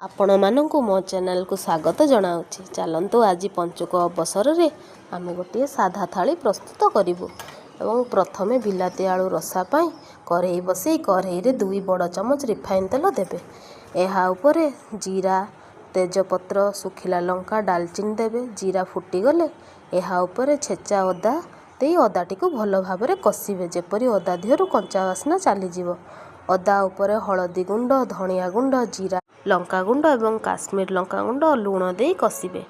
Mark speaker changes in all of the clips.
Speaker 1: ଆପଣମାନଙ୍କୁ ମୋ ଚ୍ୟାନେଲକୁ ସ୍ୱାଗତ ଜଣାଉଛି। ଚାଲନ୍ତୁ ଆଜି ପଞ୍ଚୁକ ଅବସରରେ ଆମେ ଗୋଟିଏ ସାଧା ଥାଳି ପ୍ରସ୍ତୁତ କରିବୁ। ଏବଂ ପ୍ରଥମେ ବିଲାତି ଆଳୁ ରସା ପାଇଁ କଢ଼େଇ ବସାଇ କଢ଼େଇରେ 2 ବଡ଼ ଚାମଚ ରିଫାଇନ୍ ତେଲ ଦେବେ। ଏହା ଉପରେ ଜିରା, ତେଜପତ୍ର, ଶୁଖିଲା ଲଙ୍କା, ଡାଲଚିନି ଦେବେ। ଜିରା ଫୁଟିଗଲେ ଏହା ଉପରେ ଛେଚା ଅଦା ଦେଇ ଅଦାଟିକୁ ଭଲ ଭାବରେ କଷିବେ, ଯେପରି ଅଦା ଦେହରୁ କଞ୍ଚା ବାସ୍ନା ଚାଲିଯିବ। ଅଦା ଉପରେ ହଳଦୀ ଗୁଣ୍ଡ, ଧଣିଆ ଗୁଣ୍ଡ, ଜିରା ଲଙ୍କାଗୁଣ୍ଡ ଏବଂ କାଶ୍ମୀର ଲଙ୍କାଗୁଣ୍ଡ, ଲୁଣ ଦେଇ କଷିବେ।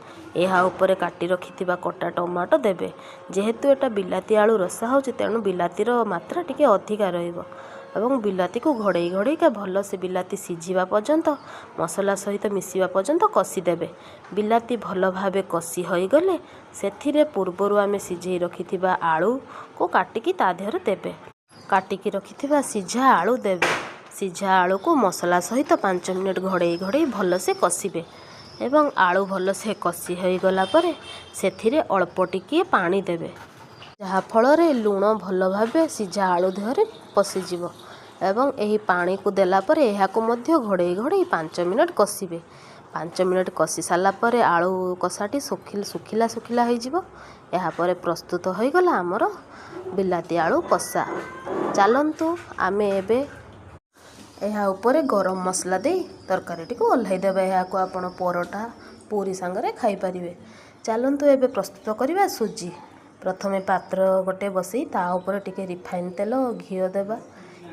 Speaker 1: ଏହା ଉପରେ କାଟି ରଖିଥିବା କଟା ଟମାଟୋ ଦେବେ। ଯେହେତୁ ଏଟା ବିଲାତି ଆଳୁ ରସା ହେଉଛି, ତେଣୁ ବିଲାତିର ମାତ୍ରା ଟିକେ ଅଧିକା ରହିବ। ଏବଂ ବିଲାତିକୁ ଘୋଡ଼େଇ ଘୋଡ଼େଇକା ଭଲସେ ବିଲାତି ସିଝିବା ପର୍ଯ୍ୟନ୍ତ, ମସଲା ସହିତ ମିଶିବା ପର୍ଯ୍ୟନ୍ତ କଷିଦେବେ। ବିଲାତି ଭଲ ଭାବେ କଷି ହୋଇଗଲେ ସେଥିରେ ପୂର୍ବରୁ ଆମେ ସିଝେଇ ରଖିଥିବା ଆଳୁକୁ କାଟିକି ତା ଦେହରେ ଦେବେ। କାଟିକି ରଖିଥିବା ସିଝା ଆଳୁ ଦେବେ। ସିଝା ଆଳୁକୁ ମସଲା ସହିତ 5 ମିନିଟ୍ ଘୋଡ଼େଇ ଘୋଡ଼େଇ ଭଲସେ କଷିବେ। ଏବଂ ଆଳୁ ଭଲସେ କଷି ହୋଇଗଲା ପରେ ସେଥିରେ ଅଳ୍ପ ଟିକିଏ ପାଣି ଦେବେ, ଯାହାଫଳରେ ଲୁଣ ଭଲ ଭାବେ ସିଝା ଆଳୁ ଦେହରେ ପଶିଯିବ। ଏବଂ ଏହି ପାଣିକୁ ଦେଲା ପରେ ଏହାକୁ ମଧ୍ୟ ଘୋଡ଼େଇ ଘୋଡ଼େଇ 5 ମିନିଟ୍ କଷିବେ। 5 ମିନିଟ୍ କଷି ସାରିଲା ପରେ ଆଳୁ କଷାଟି ଶୁଖିଲା ଶୁଖିଲା ହୋଇଯିବ। ଏହାପରେ ପ୍ରସ୍ତୁତ ହୋଇଗଲା ଆମର ବିଲାତି ଆଳୁ କଷା। ଚାଲନ୍ତୁ ଆମେ ଏବେ ଏହା ଉପରେ ଗରମ ମସଲା ଦେଇ ତରକାରୀଟିକୁ ଓହ୍ଲାଇ ଦେବା। ଏହାକୁ ଆପଣ ପରଟା, ପୁରୀ ସାଙ୍ଗରେ ଖାଇପାରିବେ। ଚାଲନ୍ତୁ ଏବେ ପ୍ରସ୍ତୁତ କରିବା ସୁଜି। ପ୍ରଥମେ ପାତ୍ର ଗୋଟେ ବସାଇ ତା ଉପରେ ଟିକେ ରିଫାଇନ୍ ତେଲ ଓ ଘିଅ ଦେବା।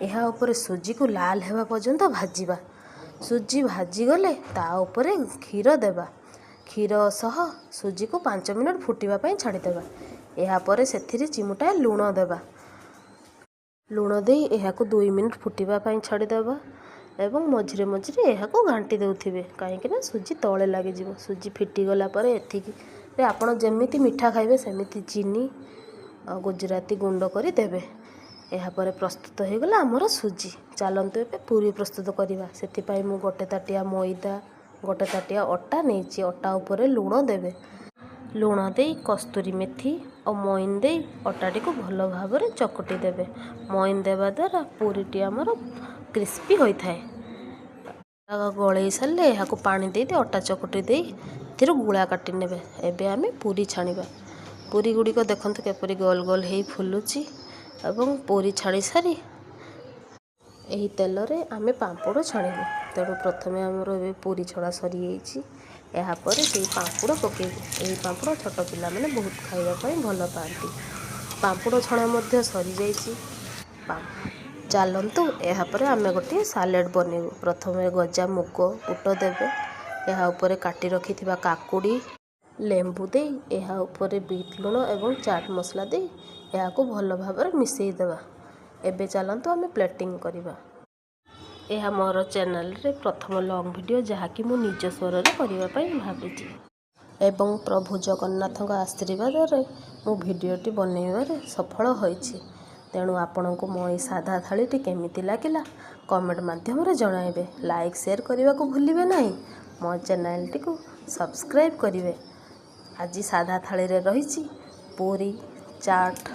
Speaker 1: ଏହା ଉପରେ ସୁଜିକୁ ଲାଲ ହେବା ପର୍ଯ୍ୟନ୍ତ ଭାଜିବା। ସୁଜି ଭାଜିଗଲେ ତା ଉପରେ କ୍ଷୀର ଦେବା। କ୍ଷୀର ସହ ସୁଜିକୁ 5 ମିନିଟ୍ ଫୁଟିବା ପାଇଁ ଛାଡ଼ିଦେବା। ଏହାପରେ ସେଥିରେ ଚିମୁଟାଏ ଲୁଣ ଦେବା। ଲୁଣ ଦେଇ ଏହାକୁ 2 ମିନିଟ୍ ଫୁଟିବା ପାଇଁ ଛାଡ଼ିଦେବା। ଏବଂ ମଝିରେ ମଝିରେ ଏହାକୁ ଘାଣ୍ଟି ଦେଉଥିବେ, କାହିଁକିନା ସୁଜି ତଳେ ଲାଗିଯିବ। ସୁଜି ଫିଟିଗଲା ପରେ ଏଥିରେ ଆପଣ ଯେମିତି ମିଠା ଖାଇବେ ସେମିତି ଚିନି ଆଉ ଗୁଜୁରାତି ଗୁଣ୍ଡ କରି ଦେବେ। ଏହାପରେ ପ୍ରସ୍ତୁତ ହୋଇଗଲା ଆମର ସୁଜି। ଚାଲନ୍ତୁ ଏବେ ପୁରୀ ପ୍ରସ୍ତୁତ କରିବା। ସେଥିପାଇଁ ମୁଁ ଗୋଟେ ତାଟିଆ ମଇଦା, ଗୋଟେ ତାଟିଆ ଅଟା ନେଇଛି। ଅଟା ଉପରେ ଲୁଣ ଦେବେ। ଲୁଣ ଦେଇ କସ୍ତୁରୀ ମେଥି ଓ ମଇନ୍ ଦେଇ ଅଟାଟିକୁ ଭଲ ଭାବରେ ଚକଟି ଦେବେ। ମଇନ୍ ଦେବା ଦ୍ୱାରା ପୁରୀଟି ଆମର କ୍ରିସ୍ପି ହୋଇଥାଏ। ଗଳେଇ ସାରିଲେ ଏହାକୁ ପାଣି ଦେଇ ଅଟା ଚକଟି ଦେଇ ଏଥିରୁ ଗୁଳା କାଟି ନେବେ। ଏବେ ଆମେ ପୁରୀ ଛାଣିବା। ପୁରୀ ଗୁଡ଼ିକ ଦେଖନ୍ତୁ କିପରି ଗୋଲ ଗୋଲ ହେଇ ଫୁଲୁଛି। ଏବଂ ପୁରୀ ଛାଣି ସାରି ଏହି ତେଲରେ ଆମେ ପାମ୍ପଡ଼ ଛାଣିବୁ। ତେଣୁ ପ୍ରଥମେ ଆମର ଏବେ ପୁରୀ ଛଣା ସରିଯାଇଛି। ଏହାପରେ ସେଇ ପାମ୍ପଡ଼ ପକାଇବୁ। ଏହି ପାମ୍ପଡ଼ ଛୋଟ ପିଲାମାନେ ବହୁତ ଖାଇବା ପାଇଁ ଭଲ ପାଆନ୍ତି। ପାମ୍ପଡ଼ ଛଣା ମଧ୍ୟ ସରିଯାଇଛି। ଚାଲନ୍ତୁ ଏହାପରେ ଆମେ ଗୋଟିଏ ସାଲାଡ଼ ବନେଇବୁ। ପ୍ରଥମେ ଗଜା ମୁଗ, ବୁଟ ଦେବେ। ଏହା ଉପରେ କାଟି ରଖିଥିବା କାକୁଡ଼ି, ଲେମ୍ବୁ ଦେଇ ଏହା ଉପରେ ବିଟ୍ ଲୁଣ ଏବଂ ଚାଟ୍ ମସଲା ଦେଇ ଏହାକୁ ଭଲ ଭାବରେ ମିଶାଇ ଦେବା। ଏବେ ଚାଲନ୍ତୁ ଆମେ ପ୍ଲେଟିଂ କରିବା। ଏହା ମୋର ଚ୍ୟାନେଲରେ ପ୍ରଥମ ଲଙ୍ଗ୍ ଭିଡ଼ିଓ, ଯାହାକି ମୁଁ ନିଜ ସ୍ୱରରେ କରିବା ପାଇଁ ଭାବିଛି। ଏବଂ ପ୍ରଭୁ ଜଗନ୍ନାଥଙ୍କ ଆଶୀର୍ବାଦରେ ମୁଁ ଭିଡ଼ିଓଟି ବନେଇବାରେ ସଫଳ ହୋଇଛି। ତେଣୁ ଆପଣଙ୍କୁ ମୋ ଏହି ସାଧା ଥାଳିଟି କେମିତି ଲାଗିଲା କମେଣ୍ଟ ମାଧ୍ୟମରେ ଜଣାଇବେ। ଲାଇକ୍, ସେୟାର କରିବାକୁ ଭୁଲିବେ ନାହିଁ। ମୋ ଚ୍ୟାନେଲଟିକୁ ସବସ୍କ୍ରାଇବ୍ କରିବେ। ଆଜି ସାଧା ଥାଳିରେ ରହିଛି ପୁରୀ, ଚାଟ୍,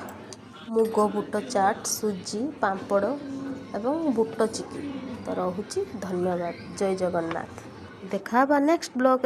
Speaker 1: ମୁଗ ବୁଟ ଚାଟ୍, ସୁଜି, ପାମ୍ପଡ଼ ଏବଂ ବୁଟ ଚିକି। ତ ରହୁଛି, ଧନ୍ୟବାଦ। ଜୟ ଜଗନ୍ନାଥ। ଦେଖା ହେବା ନେକ୍ସଟ ବ୍ଲଗ୍।